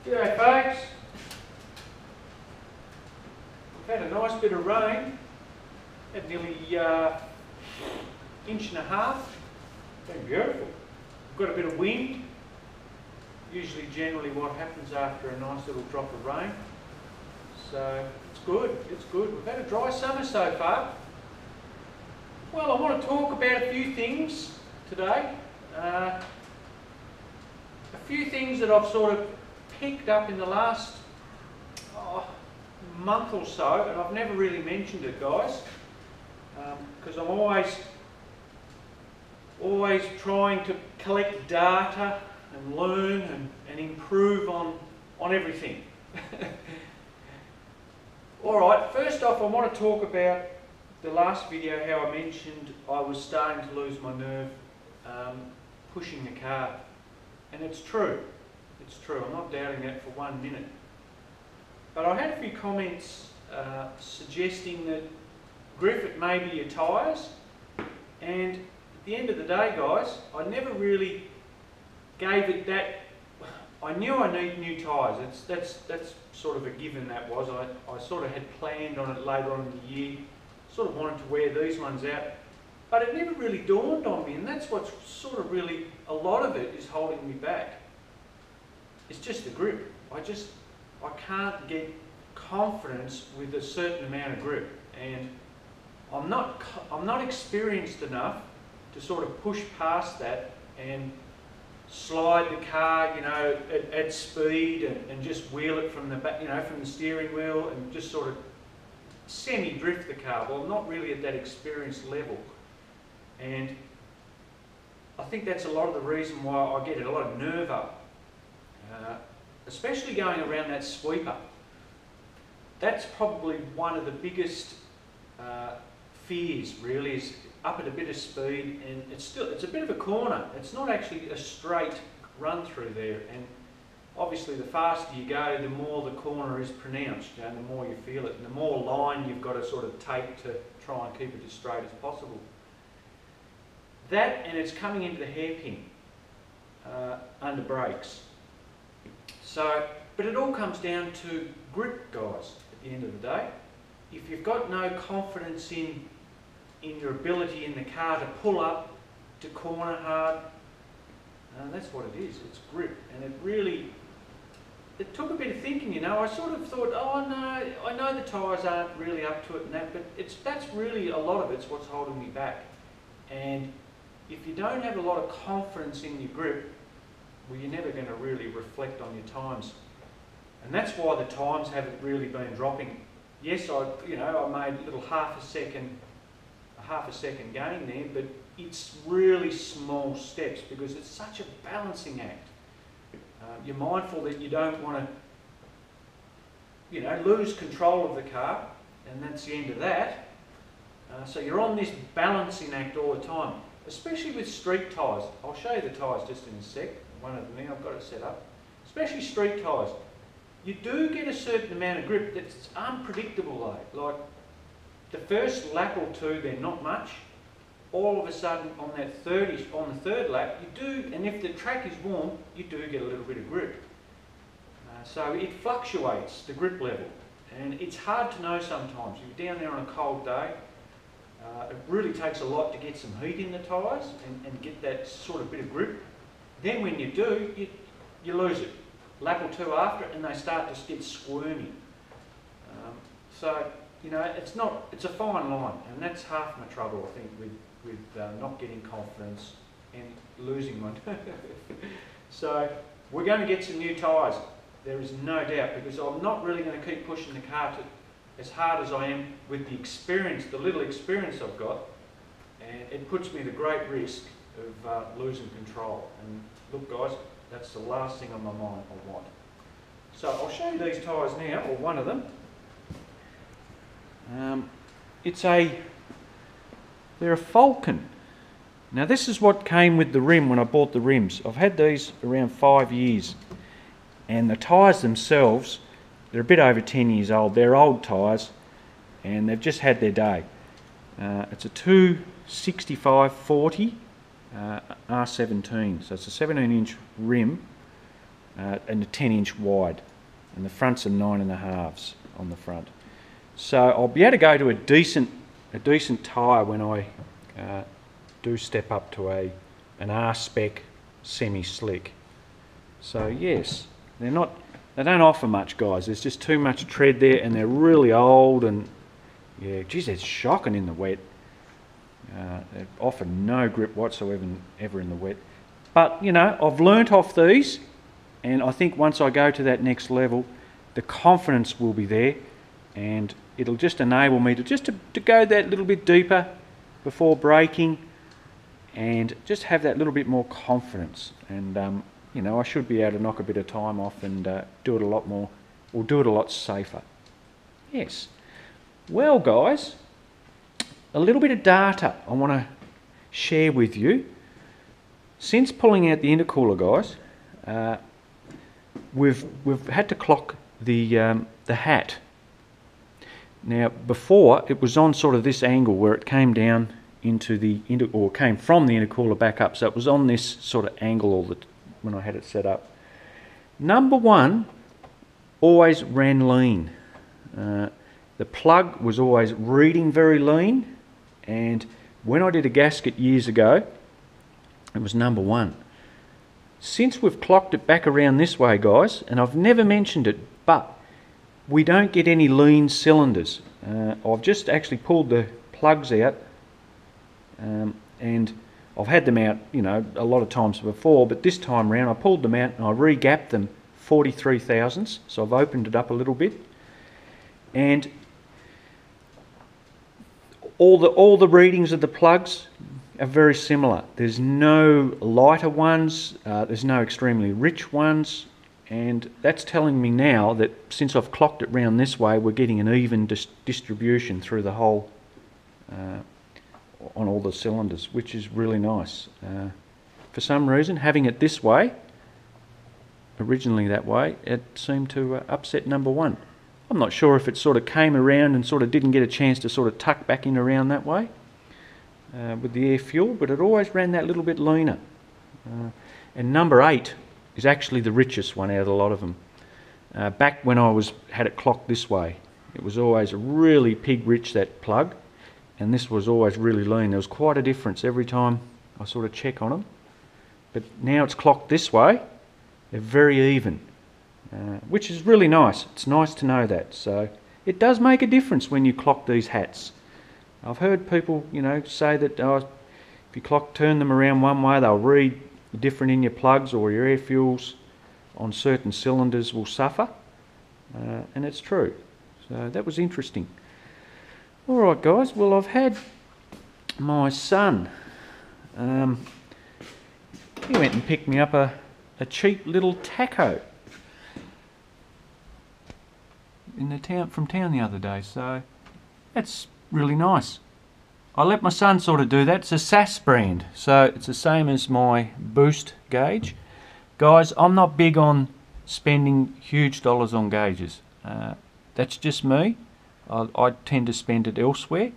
G'day folks, we've had a nice bit of rain, had nearly inch and a half, been beautiful. We've got a bit of wind, usually generally what happens after a nice little drop of rain, so it's good, We've had a dry summer so far. Well, I want to talk about a few things today, a few things that I've sort of picked up in the last month or so, and I've never really mentioned it, guys, because I'm always trying to collect data and learn and improve on everything. Alright, first off I want to talk about the last video, how I mentioned I was starting to lose my nerve pushing the car, and it's true. It's true, I'm not doubting that for 1 minute. But I had a few comments suggesting that, Griff, it may be your tyres, and at the end of the day, guys, I never really gave it that. I knew I need new tyres, that's sort of a given. That was, I sort of had planned on it later on in the year, sort of wanted to wear these ones out, but it never really dawned on me, and that's what's sort of really, a lot of it is holding me back. It's just the grip. I can't get confidence with a certain amount of grip, and I'm not experienced enough to sort of push past that and slide the car, you know, at speed and just wheel it from the back, you know, from the steering wheel, and just sort of semi-drift the car. Well, I'm not really at that experienced level, and I think that's a lot of the reason why I get a lot of nerve up. Especially going around that sweeper. That's probably one of the biggest fears, really, is up at a bit of speed, and it's a bit of a corner. It's not actually a straight run through there, and obviously the faster you go, the more the corner is pronounced, you know, the more you feel it, and the more line you've got to sort of take to try and keep it as straight as possible. That, and it's coming into the hairpin under brakes. So, but it all comes down to grip, guys, at the end of the day. If you've got no confidence in your ability in the car to pull up, to corner hard, that's what it is, it's grip. And it took a bit of thinking, you know. I sort of thought, oh no, I know the tyres aren't really up to it and that, but that's really, a lot of it's what's holding me back. And if you don't have a lot of confidence in your grip, well, you're never going to really reflect on your times, and that's why the times haven't really been dropping. Yes, I made a little half a second gain there, but it's really small steps because it's such a balancing act. You're mindful that you don't want to, you know, lose control of the car, and that's the end of that. So you're on this balancing act all the time, especially with street tyres. I'll show you the tyres just in a sec. One of them now, I've got it set up. Especially street tyres. You do get a certain amount of grip that's unpredictable though. Like the first lap or two, they're not much. All of a sudden on the third lap, you do, and if the track is warm, you do get a little bit of grip. So it fluctuates, the grip level. And it's hard to know sometimes. You're down there on a cold day. It really takes a lot to get some heat in the tyres and get that sort of bit of grip. Then when you do, you lose it. Lap or two after, and they start to get squirmy. So, you know, it's a fine line, and that's half my trouble, I think, with not getting confidence and losing my nerve. So, we're going to get some new tyres. There is no doubt, because I'm not really going to keep pushing the car as hard as I am with the experience, the little experience I've got, and it puts me at a great risk of losing control. And look, guys, that's the last thing on my mind I want. So I'll show you these tyres now, or one of them. They're a Falcon. Now this is what came with the rim when I bought the rims. I've had these around 5 years, and the tyres themselves, they're a bit over 10 years old. They're old tyres, and they've just had their day. It's a 265/40 R17, so it's a 17-inch rim, and a 10-inch wide, and the fronts are 9.5s on the front. So I'll be able to go to a decent tyre when I do step up to an R-spec semi-slick. So yes, they don't offer much, guys. There's just too much tread there, and they're really old, and yeah, geez, it's shocking in the wet. They offer no grip whatsoever ever in the wet. But you know, I've learnt off these, and I think once I go to that next level, the confidence will be there, and it'll just enable me to go that little bit deeper before braking, and just have that little bit more confidence. And you know, I should be able to knock a bit of time off and do it a lot more, or do it a lot safer. Yes. Well, guys, a little bit of data I want to share with you. Since pulling out the intercooler, guys, we've had to clock the hat. Now, before it was on sort of this angle where it came down into the or came from the intercooler back up, so it was on this sort of angle when I had it set up. Number one always ran lean. The plug was always reading very lean, and when I did a gasket years ago, it was number one. Since we've clocked it back around this way, guys, and I've never mentioned it, but we don't get any lean cylinders. I've just actually pulled the plugs out, and I've had them out, you know, a lot of times before, but this time round I pulled them out and I re-gapped them 43 thousandths, so I've opened it up a little bit, and all the readings of the plugs are very similar. There's no lighter ones, there's no extremely rich ones, and that's telling me now that since I've clocked it round this way, we're getting an even distribution through the whole, on all the cylinders, which is really nice. For some reason, having it this way, originally that way, it seemed to upset number one. I'm not sure if it sort of came around and sort of didn't get a chance to sort of tuck back in around that way with the air fuel, but it always ran that little bit leaner. And number 8 is actually the richest one out of a lot of them. Back when I had it clocked this way, it was always really pig rich, that plug, and this was always really lean. There was quite a difference every time I sort of check on them. But now it's clocked this way, they're very even, which is really nice. It's nice to know that. So it does make a difference when you clock these hats. I've heard people, you know, say that if you turn them around one way, they'll read different in your plugs, or your air fuels on certain cylinders will suffer, and it's true. So that was interesting. Alright guys, well, I've had my son, he went and picked me up a cheap little taco from town the other day, so that's really nice. I let my son sort of do that. It's a SAS brand, so it's the same as my boost gauge. Guys, I'm not big on spending huge dollars on gauges. That's just me. I tend to spend it elsewhere.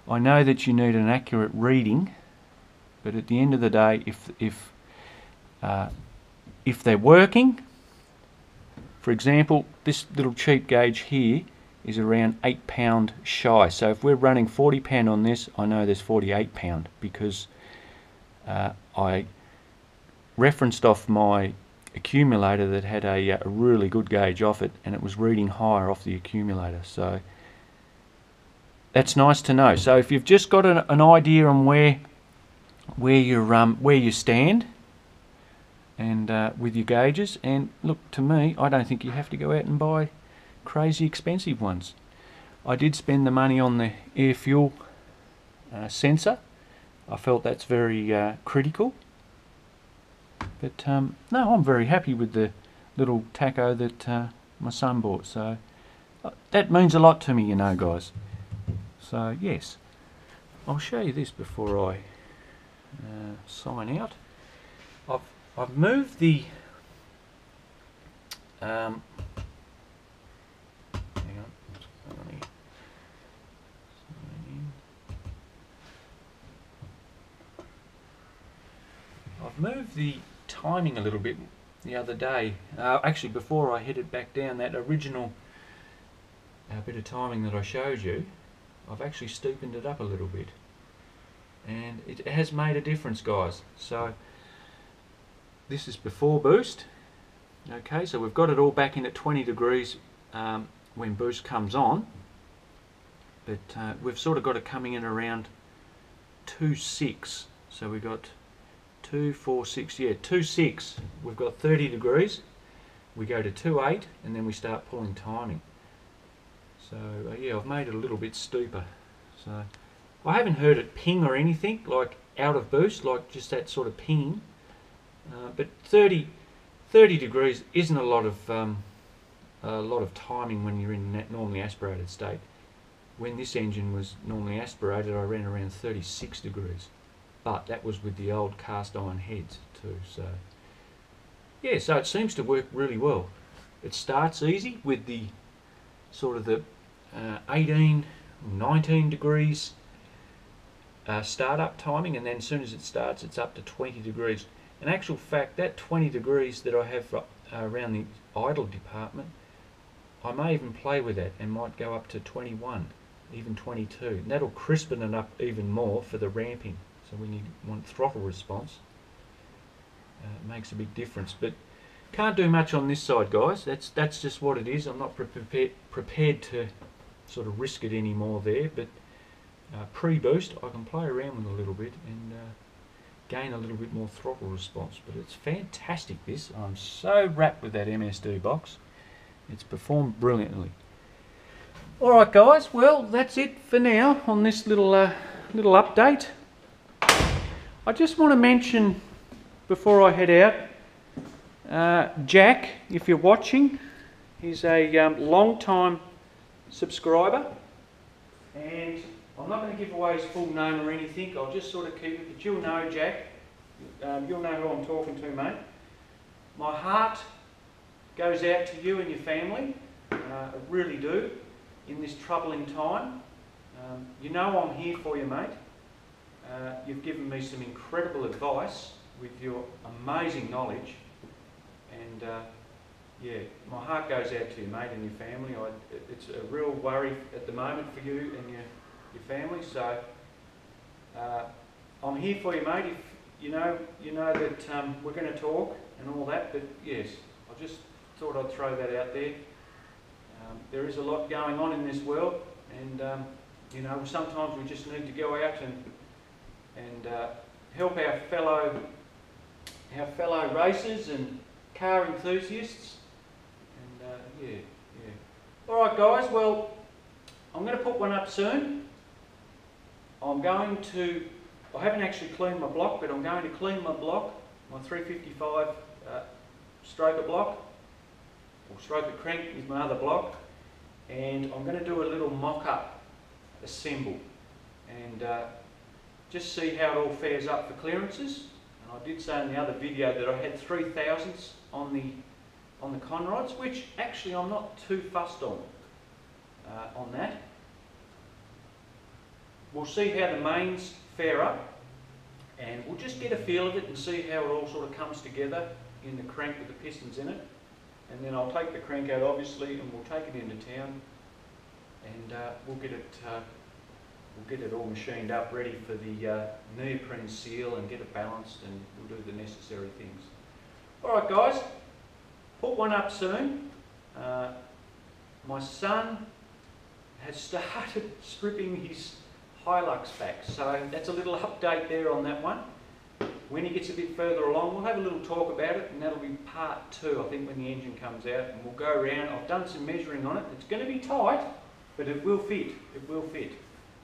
I know that you need an accurate reading, but at the end of the day, if they're working, for example, this little cheap gauge here is around 8 pound shy. So if we're running 40 pound on this, I know there's 48 pound because I referenced off my accumulator that had a really good gauge off it, and it was reading higher off the accumulator. So that's nice to know. So if you've just got an idea on where you stand and with your gauges, and look, to me, I don't think you have to go out and buy crazy expensive ones. I did spend the money on the air fuel sensor. I felt that's very critical, but no, I'm very happy with the little taco that my son bought, so that means a lot to me, you know, guys. So yes, I'll show you this before I sign out. I've moved the I've moved the timing a little bit the other day. Actually, before I headed back down, that original bit of timing that I showed you, I've actually steepened it up a little bit, and it has made a difference, guys. So this is before boost. Okay, so we've got it all back in at 20 degrees when boost comes on, but we've sort of got it coming in around 2.6. So we've got 2, 4, 6, yeah, 2.6. We've got 30 degrees. We go to 2.8 and then we start pulling timing. So yeah, I've made it a little bit steeper. So I haven't heard it ping or anything like out of boost, like just that sort of ping. But 30 degrees isn't a lot of timing when you're in that normally aspirated state. When this engine was normally aspirated, I ran around 36 degrees, but that was with the old cast iron heads too. So yeah, so it seems to work really well. It starts easy with the sort of the 18, 19 degrees startup timing, and then as soon as it starts, it's up to 20 degrees. In actual fact, that 20 degrees that I have around the idle department, I may even play with that and might go up to 21, even 22. And that'll crispen it up even more for the ramping. So when you want throttle response, it makes a big difference. But can't do much on this side, guys. That's just what it is. I'm not prepared to sort of risk it anymore there. But pre-boost, I can play around with a little bit and gain a little bit more throttle response. But it's fantastic, this. I'm so wrapped with that MSD box. It's performed brilliantly. Alright guys, well that's it for now on this little little update. I just want to mention before I head out, Jack, if you're watching, he's a long time subscriber, and I'm not going to give away his full name or anything. I'll just sort of keep it, but you'll know Jack. You'll know who I'm talking to, mate. My heart goes out to you and your family. I really do, in this troubling time. You know I'm here for you, mate. You've given me some incredible advice with your amazing knowledge, and yeah, my heart goes out to you, mate, and your family. It's a real worry at the moment for you and your family. So I'm here for you, mate. If you know that we're going to talk and all that. But yes, I just thought I'd throw that out there. There is a lot going on in this world, and you know, sometimes we just need to go out and help our fellow racers and car enthusiasts. And yeah. All right, guys. Well, I'm going to put one up soon. I haven't actually cleaned my block, but I'm going to clean my block, my 355 stroker block, or stroker crank is my other block, and I'm going to do a little mock-up assemble and just see how it all fares up for clearances. And I did say in the other video that I had 3,000s on the conrods, which actually I'm not too fussed on that. We'll see how the mains fare up, and we'll just get a feel of it and see how it all sort of comes together in the crank with the pistons in it. And then I'll take the crank out, obviously, and we'll take it into town, and we'll get it all machined up, ready for the neoprene seal, and get it balanced, and we'll do the necessary things. All right, guys, put one up soon. My son has started stripping his Hilux back, so that's a little update there on that one. When he gets a bit further along, we'll have a little talk about it, and that'll be part 2, I think, when the engine comes out, and we'll go around. I've done some measuring on it. It's going to be tight, but it will fit. It will fit.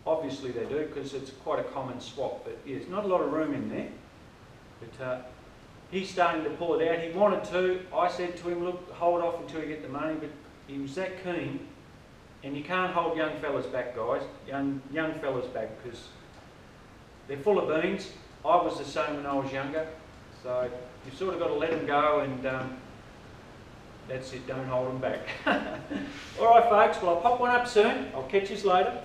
Obviously they do, because it's quite a common swap, but yeah, there's not a lot of room in there. But he's starting to pull it out. He wanted to. I said to him, look, hold off until you get the money, but he was that keen. And you can't hold young fellas back, guys. Young fellas back, because they're full of beans. I was the same when I was younger. So you've sort of got to let them go, and that's it. Don't hold them back. All right, folks. Well, I'll pop one up soon. I'll catch you later.